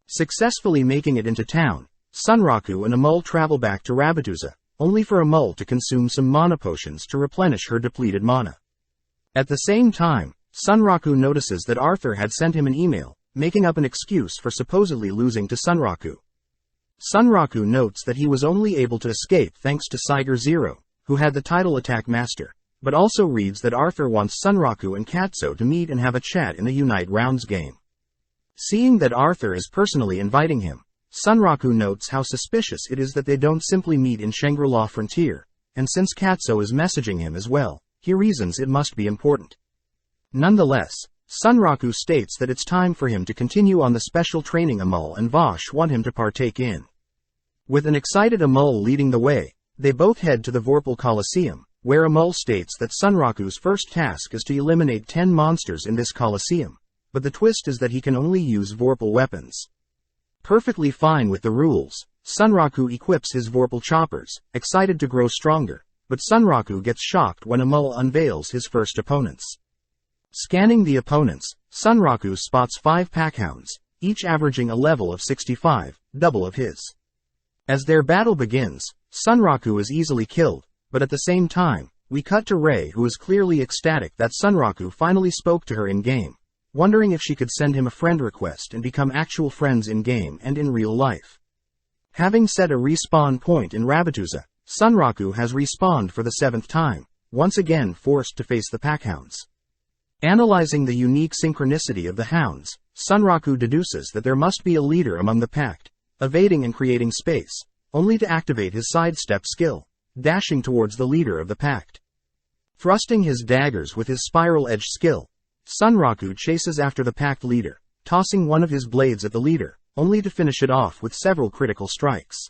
Successfully making it into town, Sunraku and Amul travel back to Rabatuza, only for Amul to consume some mana potions to replenish her depleted mana. At the same time, Sunraku notices that Arthur had sent him an email, making up an excuse for supposedly losing to Sunraku. Sunraku notes that he was only able to escape thanks to Tiger Zero, who had the title Attack Master, but also reads that Arthur wants Sunraku and Katsuo to meet and have a chat in the Unite Rounds game. Seeing that Arthur is personally inviting him, Sunraku notes how suspicious it is that they don't simply meet in Shangri-La Frontier, and since Katsuo is messaging him as well, he reasons it must be important. Nonetheless, Sunraku states that it's time for him to continue on the special training Amul and Vosh want him to partake in. With an excited Amul leading the way, they both head to the Vorpal Coliseum, where Amul states that Sunraku's first task is to eliminate 10 monsters in this Coliseum, but the twist is that he can only use Vorpal weapons. Perfectly fine with the rules, Sunraku equips his Vorpal choppers, excited to grow stronger, but Sunraku gets shocked when Amul unveils his first opponents. Scanning the opponents, Sunraku spots 5 packhounds, each averaging a level of 65, double of his. As their battle begins, Sunraku is easily killed, but at the same time, we cut to Ray, who is clearly ecstatic that Sunraku finally spoke to her in-game, wondering if she could send him a friend request and become actual friends in-game and in real life. Having set a respawn point in Rabatuza, Sunraku has respawned for the 7th time, once again forced to face the packhounds. Analyzing the unique synchronicity of the hounds, Sunraku deduces that there must be a leader among the pact, evading and creating space, only to activate his sidestep skill, dashing towards the leader of the pact. Thrusting his daggers with his spiral edge skill, Sunraku chases after the pact leader, tossing one of his blades at the leader, only to finish it off with several critical strikes.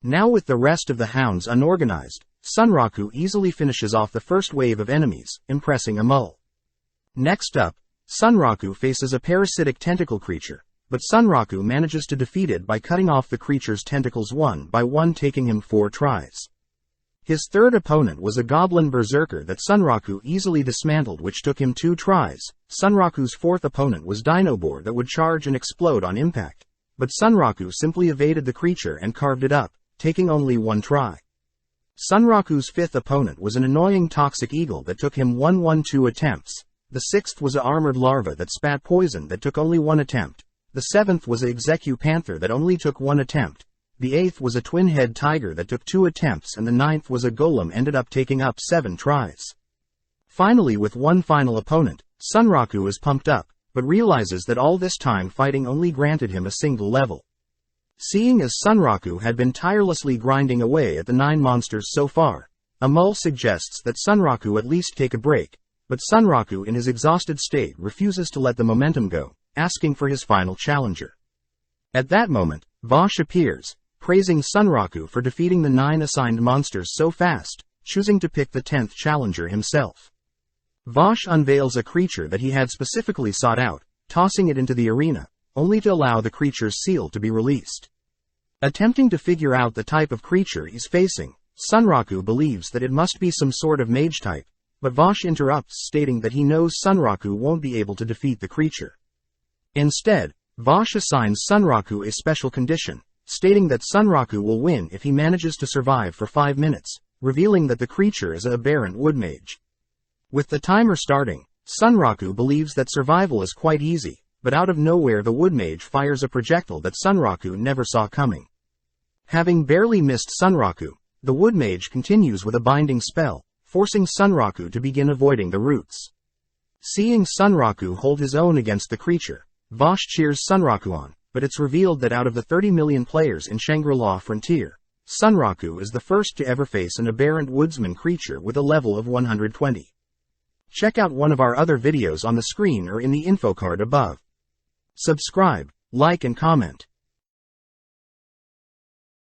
Now with the rest of the hounds unorganized, Sunraku easily finishes off the first wave of enemies, impressing Amul. Next up, Sunraku faces a parasitic tentacle creature, but Sunraku manages to defeat it by cutting off the creature's tentacles one by one, taking him 4 tries. His third opponent was a goblin berserker that Sunraku easily dismantled, which took him 2 tries. Sunraku's fourth opponent was Dinobore that would charge and explode on impact, but Sunraku simply evaded the creature and carved it up, taking only 1 try. Sunraku's fifth opponent was an annoying toxic eagle that took him 112 attempts. The sixth was a armored larva that spat poison that took only 1 attempt. The seventh was a execu panther that only took 1 attempt. The eighth was a twin-head tiger that took 2 attempts, and the ninth was a golem ended up taking up 7 tries. Finally, with one final opponent, Sunraku is pumped up, but realizes that all this time fighting only granted him a single level. Seeing as Sunraku had been tirelessly grinding away at the 9 monsters so far, Amul suggests that Sunraku at least take a break, but Sunraku in his exhausted state refuses to let the momentum go, asking for his final challenger. At that moment, Vosh appears, praising Sunraku for defeating the 9 assigned monsters so fast, choosing to pick the 10th challenger himself. Vosh unveils a creature that he had specifically sought out, tossing it into the arena, only to allow the creature's seal to be released. Attempting to figure out the type of creature he's facing, Sunraku believes that it must be some sort of mage type, but Vosh interrupts, stating that he knows Sunraku won't be able to defeat the creature. Instead, Vosh assigns Sunraku a special condition, stating that Sunraku will win if he manages to survive for 5 minutes, revealing that the creature is an aberrant wood mage. With the timer starting, Sunraku believes that survival is quite easy, but out of nowhere the wood mage fires a projectile that Sunraku never saw coming. Having barely missed Sunraku, the wood mage continues with a binding spell, forcing Sunraku to begin avoiding the roots. Seeing Sunraku hold his own against the creature, Vosh cheers Sunraku on, but it's revealed that out of the 30 million players in Shangri-La Frontier, Sunraku is the first to ever face an aberrant woodsman creature with a level of 120. Check out one of our other videos on the screen or in the info card above. Subscribe, like and comment.